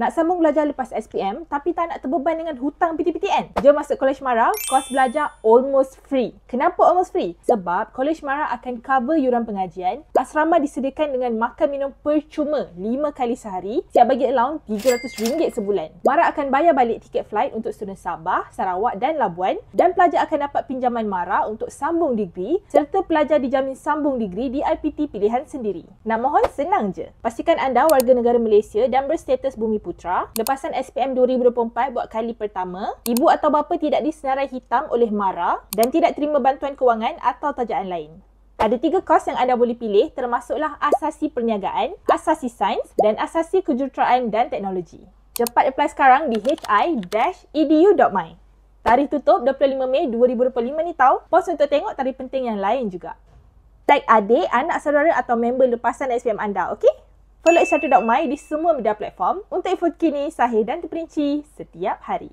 Nak sambung belajar lepas SPM tapi tak nak terbeban dengan hutang PTPTN? Jom masuk College Mara, kos belajar almost free. Kenapa almost free? Sebab College Mara akan cover yuran pengajian, asrama disediakan dengan makan minum percuma 5 kali sehari, siap bagi allowance RM300 sebulan. Mara akan bayar balik tiket flight untuk student Sabah, Sarawak dan Labuan, dan pelajar akan dapat pinjaman Mara untuk sambung degree serta pelajar dijamin sambung degree di IPT pilihan sendiri. Nak mohon senang je. Pastikan anda warga negara Malaysia dan berstatus Bumi Putra, lepasan SPM 2024 buat kali pertama, ibu atau bapa tidak disenarai hitam oleh Mara dan tidak terima bantuan kewangan atau tajaan lain. Ada 3 kos yang anda boleh pilih, termasuklah Asasi Perniagaan, Asasi Sains dan Asasi Kejuruteraan dan Teknologi. Cepat apply sekarang di hi-edu.my. Tarikh tutup 25 Mei 2025 ni tau. Pos untuk tengok tarikh penting yang lain juga. Tag adik, anak saudara atau member lepasan SPM anda, okey? Follow hi-edu.my di semua media platform untuk info kini, sahih dan terperinci setiap hari.